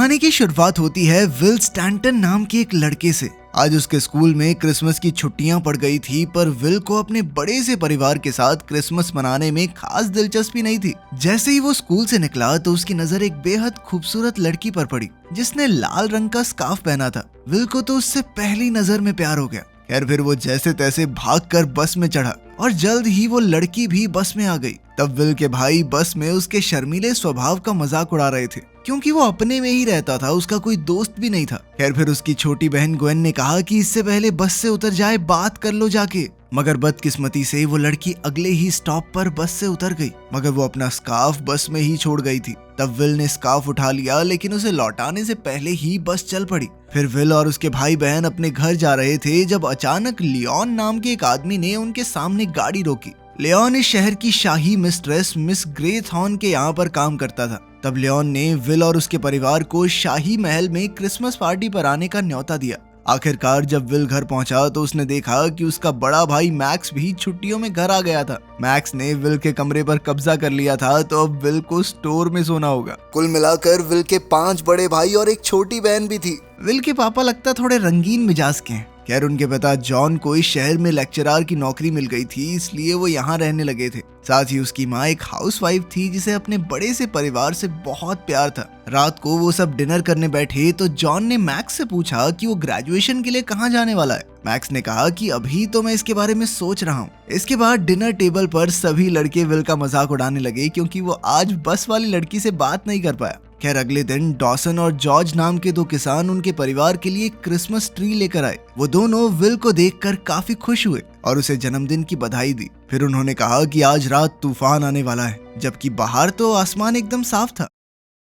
कहानी की शुरुआत होती है विल स्टैंटन नाम के एक लड़के से। आज उसके स्कूल में क्रिसमस की छुट्टियां पड़ गई थी, पर विल को अपने बड़े से परिवार के साथ क्रिसमस मनाने में खास दिलचस्पी नहीं थी। जैसे ही वो स्कूल से निकला तो उसकी नजर एक बेहद खूबसूरत लड़की पर पड़ी जिसने लाल रंग का स्कार्फ पहना था। विल को तो उससे पहली नजर में प्यार हो गया। खैर फिर वो जैसे तैसे भागकर बस में चढ़ा और जल्द ही वो लड़की भी बस में आ गई। तब विल के भाई बस में उसके शर्मीले स्वभाव का मजाक उड़ा रहे थे क्योंकि वो अपने में ही रहता था, उसका कोई दोस्त भी नहीं था। खैर फिर उसकी छोटी बहन ग्वेन ने कहा कि इससे पहले बस से उतर जाए, बात कर लो जाके। मगर बदकिस्मती से वो लड़की अगले ही स्टॉप पर बस से उतर गई, मगर वो अपना स्कार्फ बस में ही छोड़ गई थी। तब विल ने स्कार्फ उठा लिया, लेकिन उसे लौटाने से पहले ही बस चल पड़ी। फिर विल और उसके भाई बहन अपने घर जा रहे थे जब अचानक लियोन नाम के एक आदमी ने उनके सामने गाड़ी रोकी। लियोन इस शहर की शाही मिस्ट्रेस मिस ग्रेथॉर्न के यहाँ पर काम करता था। तब लियोन ने विल और उसके परिवार को शाही महल में क्रिसमस पार्टी पर आने का न्योता दिया। आखिरकार जब विल घर पहुंचा तो उसने देखा कि उसका बड़ा भाई मैक्स भी छुट्टियों में घर आ गया था। मैक्स ने विल के कमरे पर कब्जा कर लिया था, तो अब विल को स्टोर में सोना होगा। कुल मिलाकर विल के 5 बड़े भाई और एक छोटी बहन भी थी। विल के पापा लगता थोड़े रंगीन मिजाज के हैं। खैर उनके पिता जॉन को इस शहर में लेक्चरर की नौकरी मिल गई थी, इसलिए वो यहाँ रहने लगे थे। साथ ही उसकी माँ एक हाउसवाइफ थी जिसे अपने बड़े से परिवार से बहुत प्यार था। रात को वो सब डिनर करने बैठे तो जॉन ने मैक्स से पूछा कि वो ग्रेजुएशन के लिए कहाँ जाने वाला है। मैक्स ने कहा कि अभी तो मैं इसके बारे में सोच रहा हूँ। इसके बाद डिनर टेबल पर सभी लड़के विल का मजाक उड़ाने लगे क्योंकि वो आज बस वाली लड़की से बात नहीं कर पाया। खैर अगले दिन डॉसन और जॉर्ज नाम के 2 किसान उनके परिवार के लिए क्रिसमस ट्री लेकर आए। वो दोनों विल को देखकर काफी खुश हुए और उसे जन्मदिन की बधाई दी। फिर उन्होंने कहा कि आज रात तूफान आने वाला है, जबकि बाहर तो आसमान एकदम साफ था।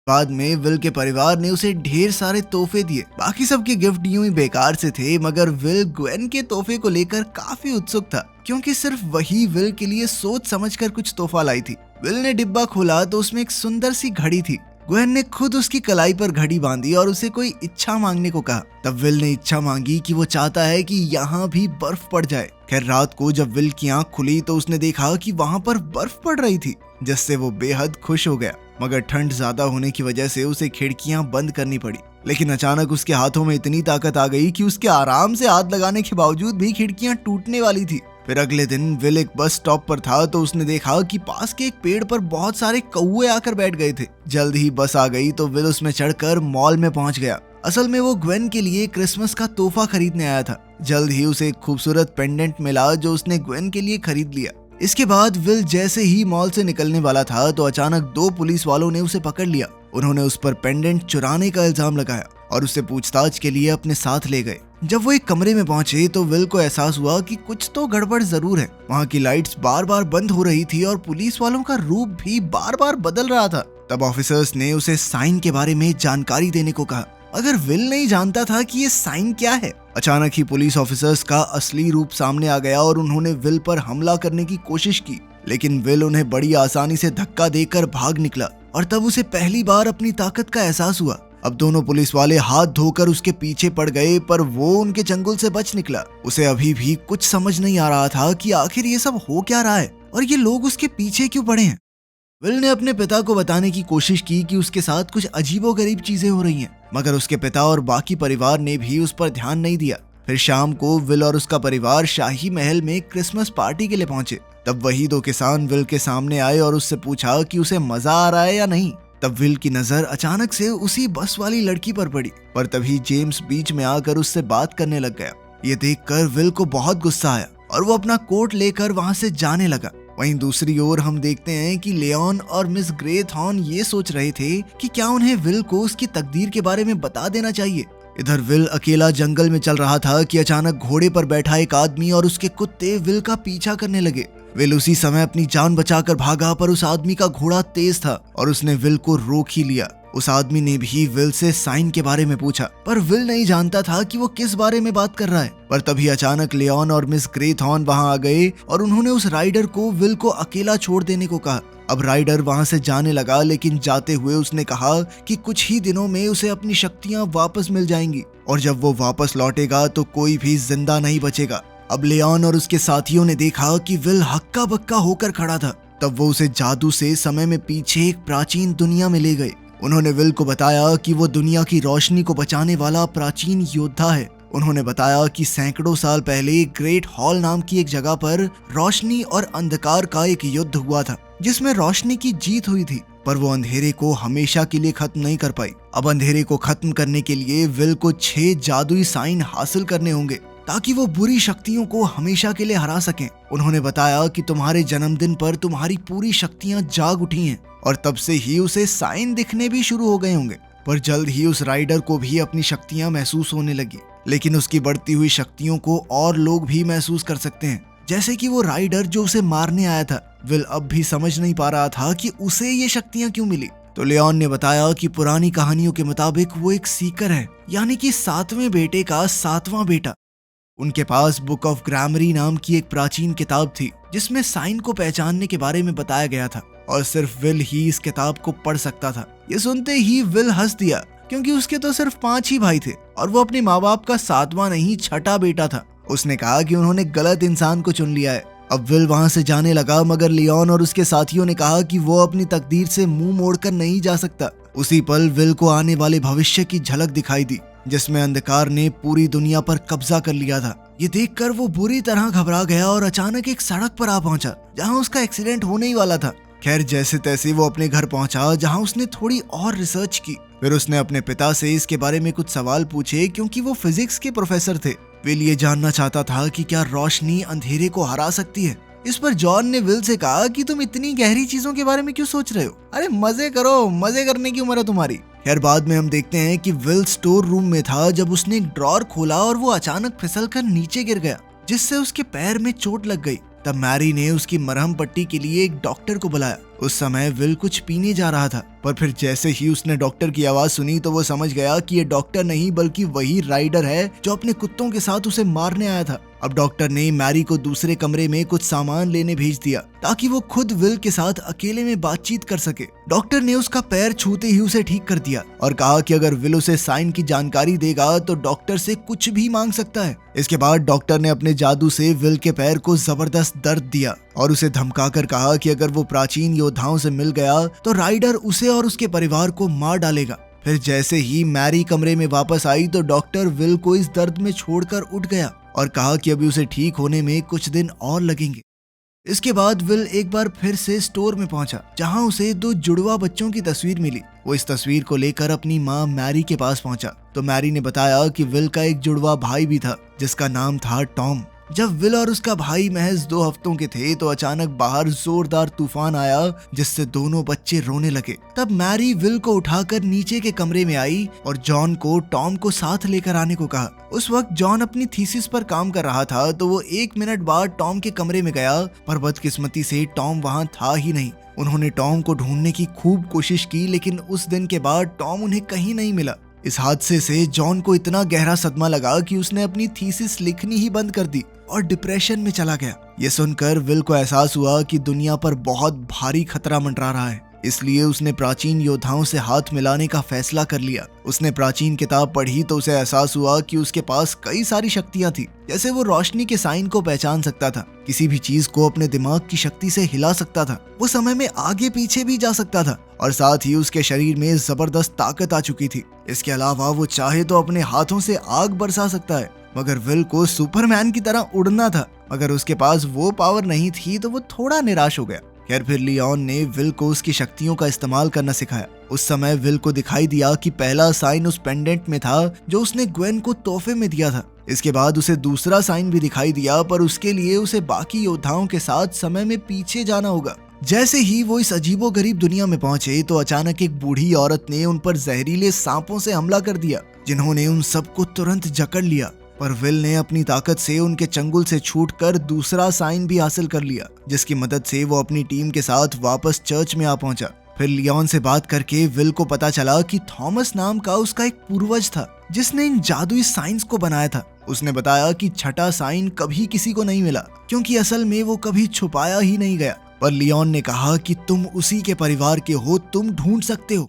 बाद में विल के परिवार ने उसे ढेर सारे तोहफे दिए। बाकी सबके गिफ्ट यूं ही बेकार से थे, मगर विल ग्वेन के तोहफे को लेकर काफी उत्सुक था क्योंकि सिर्फ वही विल के लिए सोच समझकर कुछ तोहफा लाई थी। विल ने डिब्बा खोला तो उसमें एक सुंदर सी घड़ी थी। ग्वेन ने खुद उसकी कलाई पर घड़ी बांधी और उसे कोई इच्छा मांगने को कहा। तब विल ने इच्छा मांगी कि वो चाहता है कि यहाँ भी बर्फ पड़ जाए। खैर रात को जब विल की आंख खुली तो उसने देखा कि वहाँ पर बर्फ पड़ रही थी, जिससे वो बेहद खुश हो गया। मगर ठंड ज्यादा होने की वजह से उसे खिड़कियां बंद करनी पड़ी। लेकिन अचानक उसके हाथों में इतनी ताकत आ गई कि उसके आराम से हाथ लगाने के बावजूद भी खिड़कियां टूटने वाली थी। फिर अगले दिन विल एक बस स्टॉप पर था तो उसने देखा कि पास के एक पेड़ पर बहुत सारे कौवे आकर बैठ गए थे। जल्द ही बस आ गई तो विल उसमें चढ़कर मॉल में पहुंच गया। असल में वो ग्वेन के लिए क्रिसमस का तोहफा खरीदने आया था। जल्द ही उसे एक खूबसूरत पेंडेंट मिला जो उसने ग्वेन के लिए खरीद लिया। इसके बाद विल जैसे ही मॉल से निकलने वाला था तो अचानक 2 पुलिस वालों ने उसे पकड़ लिया। उन्होंने उस पर पेंडेंट चुराने का इल्जाम लगाया और उसे पूछताछ के लिए अपने साथ ले गए। जब वो एक कमरे में पहुंचे तो विल को एहसास हुआ कि कुछ तो गड़बड़ जरूर है। वहाँ की लाइट्स बार बार बंद हो रही थी और पुलिस वालों का रूप भी बार बार बदल रहा था। तब ऑफिसर्स ने उसे साइन के बारे में जानकारी देने को कहा, मगर विल नहीं जानता था कि ये साइन क्या है। अचानक ही पुलिस ऑफिसर्स का असली रूप सामने आ गया और उन्होंने विल पर हमला करने की कोशिश की, लेकिन विल उन्हें बड़ी आसानी से धक्का देकर भाग निकला और तब उसे पहली बार अपनी ताकत का एहसास हुआ। अब दोनों पुलिस वाले हाथ धोकर उसके पीछे पड़ गए, पर वो उनके चंगुल से बच निकला। उसे अभी भी कुछ समझ नहीं आ रहा था कि आखिर ये सब हो क्या रहा है और ये लोग उसके पीछे क्यों पड़े हैं। विल ने अपने पिता को बताने की कोशिश की कि उसके साथ कुछ अजीबोगरीब चीजें हो रही हैं, मगर उसके पिता और बाकी परिवार ने भी उस पर ध्यान नहीं दिया। फिर शाम को विल और उसका परिवार शाही महल में क्रिसमस पार्टी के लिए पहुंचे। तब वही 2 किसान विल के सामने आए और उससे पूछा कि उसे मजा आ रहा है या नहीं। तब विल की नजर अचानक से उसी बस वाली लड़की पर पड़ी, पर तभी जेम्स बीच में आकर उससे बात करने लग गया। ये देखकर विल को बहुत गुस्सा आया और वो अपना कोट लेकर वहां से जाने लगा। वहीं दूसरी ओर हम देखते हैं कि लियोन और मिस ग्रेथॉर्न ये सोच रहे थे कि क्या उन्हें विल को उसकी तकदीर के बारे में बता देना चाहिए। इधर विल अकेला जंगल में चल रहा था कि अचानक घोड़े पर बैठा एक आदमी और उसके कुत्ते विल का पीछा करने लगे। विल उसी समय अपनी जान बचाकर भागा, पर उस आदमी का घोड़ा तेज था और उसने विल को रोक ही लिया। उस आदमी ने भी विल से साइन के बारे में पूछा, पर विल नहीं जानता था कि वो किस बारे में बात कर रहा है। पर तभी अचानक लियोन और मिस ग्रेथॉर्न वहां आ गए और उन्होंने उस राइडर को विल को अकेला छोड़ देने को कहा। अब राइडर वहां से जाने लगा, लेकिन जाते हुए उसने कहा कि कुछ ही दिनों में उसे अपनी शक्तियां वापस मिल जाएंगी और जब वो वापस लौटेगा तो कोई भी जिंदा नहीं बचेगा। अब लियोन और उसके साथियों ने देखा कि विल हक्का बक्का होकर खड़ा था। तब वो उसे जादू से समय में पीछे एक प्राचीन दुनिया में ले गए। उन्होंने विल को बताया कि वो दुनिया की रोशनी को बचाने वाला प्राचीन योद्धा है। उन्होंने बताया कि सैकड़ों साल पहले ग्रेट हॉल नाम की एक जगह पर रोशनी और अंधकार का एक युद्ध हुआ था, जिसमें रोशनी की जीत हुई थी, पर वो अंधेरे को हमेशा के लिए खत्म नहीं कर पाई। अब अंधेरे को खत्म करने के लिए विल को 6 जादुई साइन हासिल करने होंगे ताकि वो बुरी शक्तियों को हमेशा के लिए हरा सकें। उन्होंने बताया कि तुम्हारे जन्मदिन पर तुम्हारी पूरी शक्तियां जाग उठी हैं और तब से ही उसे साइन दिखने भी शुरू हो गए होंगे। पर जल्द ही उस राइडर को भी अपनी शक्तियां महसूस होने लगी, लेकिन उसकी बढ़ती हुई शक्तियों को और लोग भी महसूस कर सकते हैं, जैसे कि वो राइडर जो उसे मारने आया था। विल अब भी समझ नहीं पा रहा था कि उसे ये शक्तियां क्यों मिली। तो लियोन ने बताया कि पुरानी कहानियों के मुताबिक वो एक सीकर है, यानी कि 7वें बेटे का 7वां बेटा। उनके पास बुक ऑफ ग्रामरी नाम की एक प्राचीन किताब थी, जिसमें साइन को पहचानने के बारे में बताया गया था, और सिर्फ विल ही इस किताब को पढ़ सकता था। ये सुनते ही विल हंस दिया, क्योंकि उसके तो सिर्फ 5 ही भाई थे और वो अपने माँ बाप का 7वां नहीं 6ठा बेटा था। उसने कहा कि उन्होंने गलत इंसान को चुन लिया है। अब विल वहां से जाने लगा, मगर लियोन और उसके साथियों ने कहा कि वो अपनी तकदीर से मुंह मोड़कर नहीं जा सकता। उसी पल विल को आने वाले भविष्य की झलक दिखाई दी, जिसमें अंधकार ने पूरी दुनिया पर कब्जा कर लिया था। ये देखकर वो बुरी तरह घबरा गया और अचानक एक सड़क पर आ पहुंचा जहां उसका एक्सीडेंट होने ही वाला था। खैर, जैसे तैसे वो अपने घर पहुंचा, जहां उसने थोड़ी और रिसर्च की। फिर उसने अपने पिता से इसके बारे में कुछ सवाल पूछे, क्योंकि वो फिजिक्स के प्रोफेसर थे। विल ये जानना चाहता था कि क्या रोशनी अंधेरे को हरा सकती है। इस पर जॉन ने विल से कहा कि तुम इतनी गहरी चीजों के बारे में क्यों सोच रहे हो? अरे मजे करो, मजे करने की उम्र है तुम्हारी। खैर, बाद में हम देखते हैं कि विल स्टोर रूम में था जब उसने एक ड्रॉर खोला और वो अचानक फिसलकर नीचे गिर गया, जिससे उसके पैर में चोट लग गई। तब मैरी ने उसकी मरहम पट्टी के लिए एक डॉक्टर को बुलाया। उस समय विल कुछ पीने जा रहा था, पर फिर जैसे ही उसने डॉक्टर की आवाज सुनी तो वो समझ गया कि ये डॉक्टर नहीं बल्कि वही राइडर है जो अपने कुत्तों के साथ उसे मारने आया था। अब डॉक्टर ने मैरी को दूसरे कमरे में कुछ सामान लेने भेज दिया ताकि वो खुद विल के साथ अकेले में बातचीत कर सके। डॉक्टर ने उसका पैर छूते ही उसे ठीक कर दिया और कहा कि अगर विल उसे साइन की जानकारी देगा तो डॉक्टर से कुछ भी मांग सकता है। इसके बाद डॉक्टर ने अपने जादू से विल के पैर को जबरदस्त दर्द दिया और उसे धमकाकर कहा कि अगर वो प्राचीन योद्धाओं से मिल गया तो राइडर उसे और उसके परिवार को मार डालेगा। फिर जैसे ही मैरी कमरे में वापस आई तो डॉक्टर विल को इस दर्द में छोड़कर उठ गया और कहा कि अभी उसे ठीक होने में कुछ दिन और लगेंगे। इसके बाद विल एक बार फिर से स्टोर में पहुंचा, जहां उसे 2 जुड़वा बच्चों की तस्वीर मिली। वो इस तस्वीर को लेकर अपनी माँ मैरी के पास पहुंचा तो मैरी ने बताया कि विल का एक जुड़वा भाई भी था, जिसका नाम था टॉम। जब विल और उसका भाई महज 2 हफ्तों के थे तो अचानक बाहर जोरदार तूफान आया, जिससे दोनों बच्चे रोने लगे। तब मैरी विल को उठाकर नीचे के कमरे में आई और जॉन को टॉम को साथ लेकर आने को कहा। उस वक्त जॉन अपनी थीसिस पर काम कर रहा था, तो वो 1 मिनट बाद टॉम के कमरे में गया, पर बदकिस्मती से टॉम वहाँ था ही नहीं। उन्होंने टॉम को ढूंढने की खूब कोशिश की, लेकिन उस दिन के बाद टॉम उन्हें कहीं नहीं मिला। इस हादसे से जॉन को इतना गहरा सदमा लगा कि उसने अपनी थीसिस लिखनी ही बंद कर दी और डिप्रेशन में चला गया। ये सुनकर विल को एहसास हुआ कि दुनिया पर बहुत भारी खतरा मंडरा रहा है, इसलिए उसने प्राचीन योद्धाओं से हाथ मिलाने का फैसला कर लिया। उसने प्राचीन किताब पढ़ी तो उसे एहसास हुआ कि उसके पास कई सारी शक्तियां थी, जैसे वो रोशनी के साइन को पहचान सकता था, किसी भी चीज को अपने दिमाग की शक्ति से हिला सकता था, वो समय में आगे पीछे भी जा सकता था और साथ ही उसके शरीर में जबरदस्त ताकत आ चुकी थी। इसके अलावा वो चाहे तो अपने हाथों से आग बरसा सकता है। मगर विल को सुपरमैन की तरह उड़ना था, मगर उसके पास वो पावर नहीं थी तो वो थोड़ा निराश हो गया। खैर, फिर लियोन ने विल को उसकी शक्तियों का इस्तेमाल करना सिखाया। उस समय विल को दिखाई दिया कि पहला साइन उस पेंडेंट में था जो उसने ग्वेन को तोहफे में दिया था। इसके बाद उसे दूसरा साइन भी दिखाई दिया, पर उसके लिए उसे बाकी योद्धाओं के साथ समय में पीछे जाना होगा। जैसे ही वो इस अजीबोगरीब दुनिया में पहुंचे तो अचानक एक बूढ़ी औरत ने उन पर जहरीले सांपों से हमला कर दिया, जिन्होंने उन सबको तुरंत जकड़ लिया। पर विल ने अपनी ताकत से उनके चंगुल से छूटकर दूसरा साइन भी हासिल कर लिया, जिसकी मदद से वो अपनी टीम के साथ वापस चर्च में आ पहुंचा। फिर लियोन से बात करके विल को पता चला कि थॉमस नाम का उसका एक पूर्वज था, जिसने इन जादुई साइंस को बनाया था। उसने बताया कि 6ठा साइन कभी किसी को नहीं मिला, क्योंकि असल में वो कभी छुपाया ही नहीं गया। पर लियोन ने कहा कि तुम उसी के परिवार के हो, तुम ढूंढ सकते हो।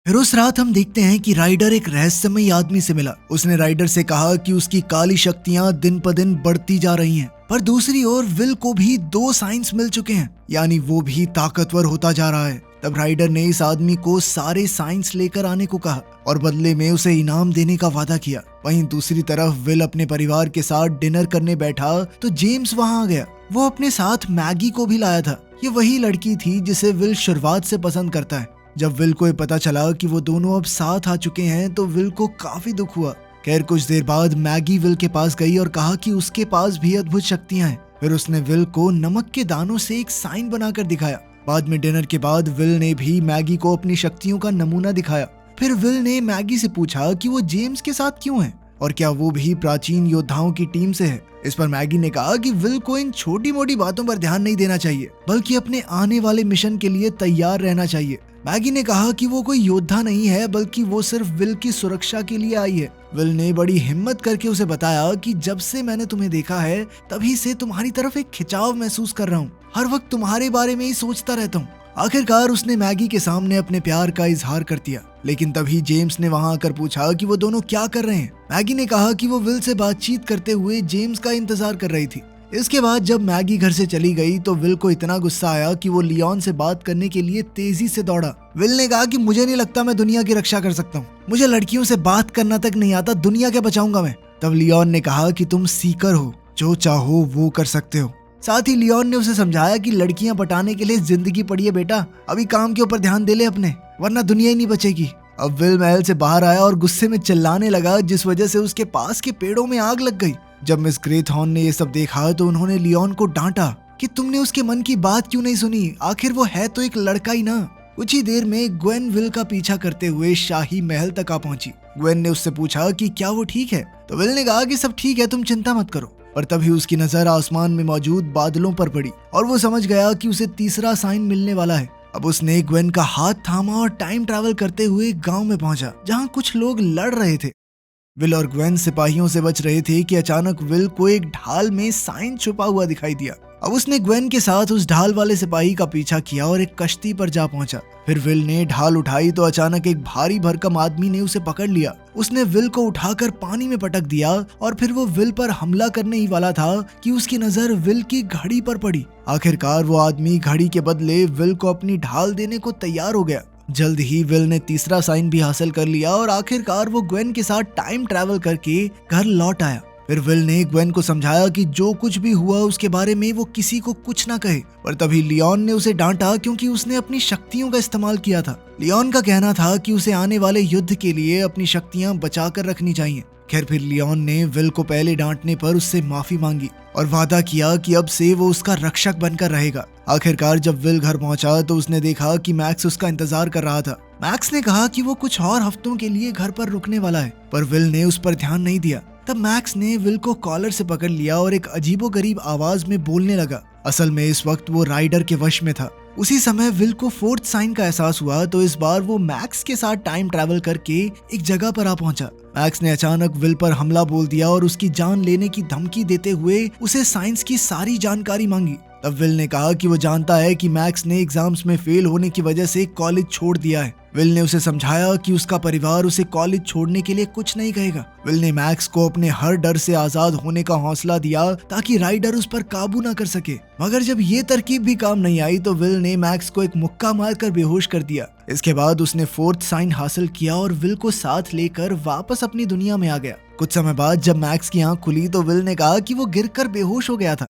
फिर उस रात हम देखते हैं कि राइडर एक रहस्यमयी आदमी से मिला। उसने राइडर से कहा कि उसकी काली शक्तियां दिन ब दिन बढ़ती जा रही हैं, पर दूसरी ओर विल को भी 2 साइंस मिल चुके हैं, यानी वो भी ताकतवर होता जा रहा है। तब राइडर ने इस आदमी को सारे साइंस लेकर आने को कहा और बदले में उसे इनाम देने का वादा किया। वहीं दूसरी तरफ विल अपने परिवार के साथ डिनर करने बैठा तो जेम्स वहां आ गया। वो अपने साथ मैगी को भी लाया था। ये वही लड़की थी जिसे विल शुरुआत से पसंद करता है। जब विल को ये पता चला कि वो दोनों अब साथ आ चुके हैं तो विल को काफी दुख हुआ। खैर कुछ देर बाद मैगी विल के पास गई और कहा कि उसके पास भी अद्भुत शक्तियां हैं। फिर उसने विल को नमक के दानों से एक साइन बनाकर दिखाया। बाद में डिनर के बाद विल ने भी मैगी को अपनी शक्तियों का नमूना दिखाया। फिर विल ने मैगी से पूछा कि वो जेम्स के साथ क्यों है और क्या वो भी प्राचीन योद्धाओं की टीम से है। इस पर मैगी ने कहा कि विल को इन छोटी मोटी बातों पर ध्यान नहीं देना चाहिए, बल्कि अपने आने वाले मिशन के लिए तैयार रहना चाहिए। मैगी ने कहा कि वो कोई योद्धा नहीं है, बल्कि वो सिर्फ विल की सुरक्षा के लिए आई है। विल ने बड़ी हिम्मत करके उसे बताया कि जब से मैंने तुम्हें देखा है तभी से तुम्हारी तरफ एक खिंचाव महसूस कर रहा हूँ। हर वक्त तुम्हारे बारे में ही सोचता रहता हूँ। आखिरकार उसने मैगी के सामने अपने प्यार का इजहार कर दिया। लेकिन तभी जेम्स ने वहां आकर पूछा कि वो दोनों क्या कर रहे हैं। मैगी ने कहा कि वो विल से बातचीत करते हुए जेम्स का इंतजार कर रही थी। इसके बाद जब मैगी घर से चली गई तो विल को इतना गुस्सा आया कि वो लियोन से बात करने के लिए तेजी से दौड़ा। विल ने कहा कि मुझे नहीं लगता मैं दुनिया की रक्षा कर सकता हूँ। मुझे लड़कियों से बात करना तक नहीं आता, दुनिया क्या बचाऊंगा मैं। तब लियोन ने कहा कि तुम सीकर हो, जो चाहो वो कर सकते हो। साथ ही लियोन ने उसे समझाया कि लड़कियां पटाने के लिए जिंदगी पड़ी है बेटा, अभी काम के ऊपर ध्यान दे ले अपने, वरना दुनिया ही नहीं बचेगी। अब विल महल से बाहर आया और गुस्से में चिल्लाने लगा, जिस वजह से उसके पास के पेड़ों में आग लग गई। जब मिस ग्रेथहॉर्न ने ये सब देखा तो उन्होंने लियोन को डांटा कि तुमने उसके मन की बात क्यों नहीं सुनी, आखिर वो है तो एक लड़का ही ना। कुछ ही देर में ग्वेन विल का पीछा करते हुए शाही महल तक आ पहुंची। ग्वेन ने उससे पूछा कि क्या वो ठीक है, तो विल ने कहा कि सब ठीक है, तुम चिंता मत करो। और तभी उसकी नजर आसमान में मौजूद बादलों पर पड़ी और वो समझ गया कि उसे तीसरा साइन मिलने वाला है। अब उसने ग्वेन का हाथ थामा और टाइम ट्रैवल करते हुए गांव में पहुंचा, जहां कुछ लोग लड़ रहे थे। विल और ग्वेन सिपाहियों से बच रहे थे कि अचानक विल को एक ढाल में साइन छुपा हुआ दिखाई दिया। अब उसने ग्वेन के साथ उस ढाल वाले सिपाही का पीछा किया और एक कश्ती पर जा पहुंचा। फिर विल ने ढाल उठाई तो अचानक एक भारी भरकम आदमी ने उसे पकड़ लिया। उसने विल को उठाकर पानी में पटक दिया और फिर वो विल पर हमला करने ही वाला था कि उसकी नजर विल की घड़ी पर पड़ी। आखिरकार वो आदमी घड़ी के बदले विल को अपनी ढाल देने को तैयार हो गया। जल्द ही विल ने तीसरा साइन भी हासिल कर लिया और आखिरकार वो ग्वेन के साथ टाइम ट्रैवल करके घर लौट आया। फिर विल ने ग्वेन को समझाया कि जो कुछ भी हुआ उसके बारे में वो किसी को कुछ ना कहे, पर तभी लियोन ने उसे डांटा क्योंकि उसने अपनी शक्तियों का इस्तेमाल किया था। लियोन का कहना था कि उसे आने वाले युद्ध के लिए अपनी शक्तियां बचाकर रखनी चाहिए। खैर फिर लियोन ने विल को पहले डांटने पर उससे माफी मांगी और वादा किया कि अब से वो उसका रक्षक बनकर रहेगा। आखिरकार जब विल घर पहुंचा तो उसने देखा कि मैक्स उसका इंतजार कर रहा था। मैक्स ने कहा कि वो कुछ और हफ्तों के लिए घर पर रुकने वाला है, पर विल ने उस पर ध्यान नहीं दिया। तब मैक्स ने विल को कॉलर से पकड़ लिया और एक अजीबोगरीब आवाज में बोलने लगा। असल में इस वक्त वो राइडर के वश में था। उसी समय विल को फोर्थ साइन का एहसास हुआ तो इस बार वो मैक्स के साथ टाइम ट्रैवल करके एक जगह पर आ पहुंचा। मैक्स ने अचानक विल पर हमला बोल दिया और उसकी जान लेने की धमकी देते हुए उसे साइंस की सारी जानकारी मांगी। तब विल ने कहा कि वो जानता है कि मैक्स ने एग्जाम्स में फेल होने की वजह से कॉलेज छोड़ दिया है। विल ने उसे समझाया कि उसका परिवार उसे कॉलेज छोड़ने के लिए कुछ नहीं कहेगा। विल ने मैक्स को अपने हर डर से आजाद होने का हौसला दिया ताकि राइडर उस पर काबू न कर सके। मगर जब ये तरकीब भी काम नहीं आई तो विल ने मैक्स को एक मुक्का मारकर बेहोश कर दिया। इसके बाद उसने फोर्थ साइन हासिल किया और विल को साथ लेकर वापस अपनी दुनिया में आ गया। कुछ समय बाद जब मैक्स की आंख खुली तो विल ने कहा कि वो गिरकर बेहोश हो गया था।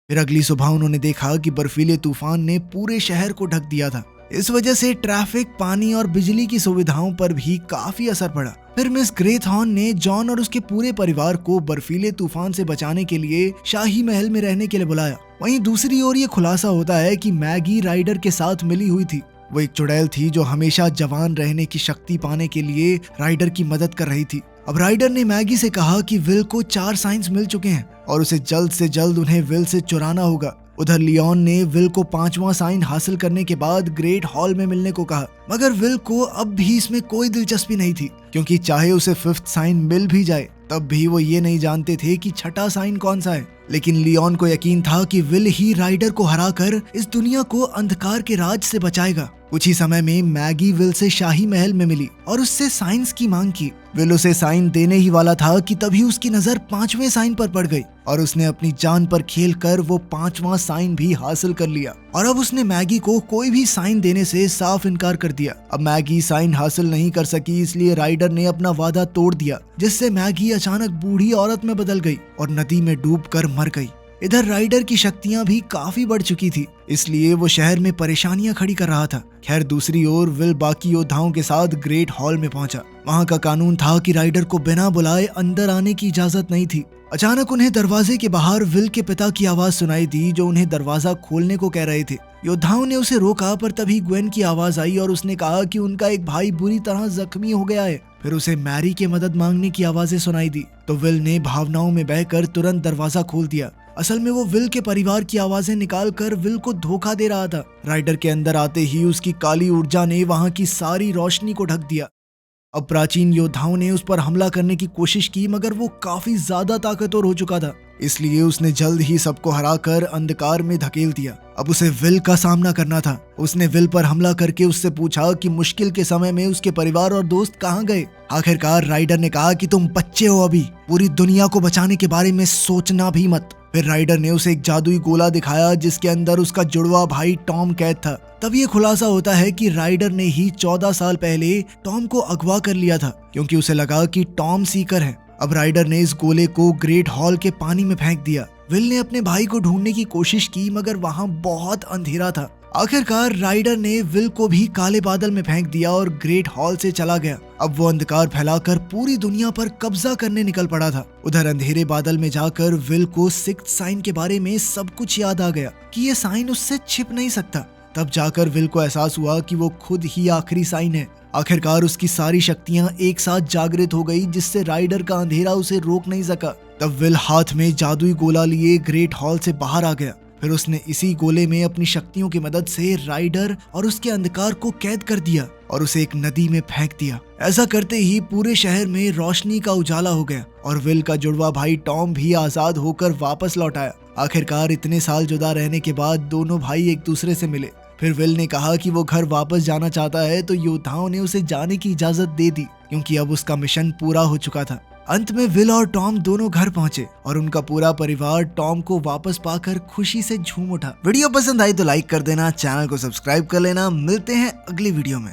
फिर अगली सुबह उन्होंने देखा कि बर्फीले तूफान ने पूरे शहर को ढक दिया था। इस वजह से ट्रैफिक, पानी और बिजली की सुविधाओं पर भी काफी असर पड़ा। फिर मिस ग्रेथहॉर्न ने जॉन और उसके पूरे परिवार को बर्फीले तूफान से बचाने के लिए शाही महल में रहने के लिए बुलाया। वहीं दूसरी ओर ये खुलासा होता है कि मैगी राइडर के साथ मिली हुई थी। वो एक चुड़ैल थी जो हमेशा जवान रहने की शक्ति पाने के लिए राइडर की मदद कर रही थी। अब राइडर ने मैगी से कहा कि विल को 4 साइंस मिल चुके हैं और उसे जल्द से जल्द उन्हें विल से चुराना होगा। उधर लियोन ने विल को 5वां साइन हासिल करने के बाद ग्रेट हॉल में मिलने को कहा, मगर विल को अब भी इसमें कोई दिलचस्पी नहीं थी, क्योंकि चाहे उसे 5th साइन मिल भी जाए तब भी वो ये नहीं जानते थे कि छठा साइन कौन सा है। लेकिन लियोन को यकीन था कि विल ही राइडर को हराकर इस दुनिया को अंधकार के राज से बचाएगा। कुछ ही समय में मैगी विल से शाही महल में मिली और उससे साइंस की मांग की। विल उसे साइन देने ही वाला था कि तभी उसकी नजर 5वें साइन पर पड़ गई। और उसने अपनी जान पर खेलकर वो 5वां साइन भी हासिल कर लिया। और अब उसने मैगी को कोई भी साइन देने से साफ इनकार कर दिया। अब मैगी साइन हासिल नहीं कर सकी, इसलिए राइडर ने अपना वादा तोड़ दिया, जिससे मैगी अचानक बूढ़ी औरत में बदल गई और नदी में डूबकर मर गई। इधर राइडर की शक्तियां भी काफी बढ़ चुकी थी, इसलिए वो शहर में परेशानियां खड़ी कर रहा था। खैर दूसरी ओर विल बाकी योद्धाओं के साथ ग्रेट हॉल में पहुंचा। वहां का कानून था कि राइडर को बिना बुलाए अंदर आने की इजाजत नहीं थी। अचानक उन्हें दरवाजे के बाहर विल के पिता की आवाज सुनाई दी, जो उन्हें दरवाजा खोलने को कह रहे थे। योद्धाओं ने उसे रोका, पर तभी ग्वेन की आवाज आई और उसने कहा कि उनका एक भाई बुरी तरह जख्मी हो गया है। फिर उसे मैरी की मदद मांगने की आवाजें सुनाई दी, तो विल ने भावनाओं में बहकर तुरंत दरवाजा खोल दिया। असल में वो विल के परिवार की आवाजें निकालकर विल को धोखा दे रहा था। राइडर के अंदर आते ही उसकी काली ऊर्जा ने वहां की सारी रोशनी को ढक दिया। अब प्राचीन योद्धाओं ने उस पर हमला करने की कोशिश की, मगर वो काफी ज्यादा ताकतवर हो चुका था, इसलिए उसने जल्द ही सबको हराकर अंधकार में धकेल दिया। अब उसे विल का सामना करना था। उसने विल पर हमला करके उससे पूछा कि मुश्किल के समय में उसके परिवार और दोस्त कहाँ गए। आखिरकार राइडर ने कहा कि तुम बच्चे हो, अभी पूरी दुनिया को बचाने के बारे में सोचना भी मत। फिर राइडर ने उसे एक जादुई गोला दिखाया, जिसके अंदर उसका जुड़वा भाई टॉम कैद था। तब ये खुलासा होता है कि राइडर ने ही 14 साल पहले टॉम को अगवा कर लिया था, क्योंकि उसे लगा कि टॉम सीकर है। अब राइडर ने इस गोले को ग्रेट हॉल के पानी में फेंक दिया। विल ने अपने भाई को ढूंढने की कोशिश की, मगर वहां बहुत अंधेरा था। आखिरकार राइडर ने विल को भी काले बादल में फेंक दिया और ग्रेट हॉल से चला गया। अब वो अंधकार फैलाकर पूरी दुनिया पर कब्जा करने निकल पड़ा था। उधर अंधेरे बादल में जाकर विल को 6th साइन के बारे में सब कुछ याद आ गया कि ये साइन उससे छिप नहीं सकता। तब जाकर विल को एहसास हुआ कि वो खुद ही आखिरी साइन है। आखिरकार उसकी सारी शक्तियां एक साथ जागृत हो गई, जिससे राइडर का अंधेरा उसे रोक नहीं सका। तब विल हाथ में जादुई गोला लिए ग्रेट हॉल से बाहर आ गया। फिर उसने इसी गोले में अपनी शक्तियों की मदद से राइडर और उसके अंधकार को कैद कर दिया और उसे एक नदी में फेंक दिया। ऐसा करते ही पूरे शहर में रोशनी का उजाला हो गया और विल का जुड़वा भाई टॉम भी आजाद होकर वापस लौट आया। आखिरकार इतने साल जुदा रहने के बाद दोनों भाई एक दूसरे से मिले। फिर विल ने कहा कि वो घर वापस जाना चाहता है, तो योद्धाओं ने उसे जाने की इजाजत दे दी, क्योंकि अब उसका मिशन पूरा हो चुका था। अंत में विल और टॉम दोनों घर पहुंचे और उनका पूरा परिवार टॉम को वापस पाकर खुशी से झूम उठा। वीडियो पसंद आई तो लाइक कर देना, चैनल को सब्सक्राइब कर लेना। मिलते हैं अगली वीडियो में।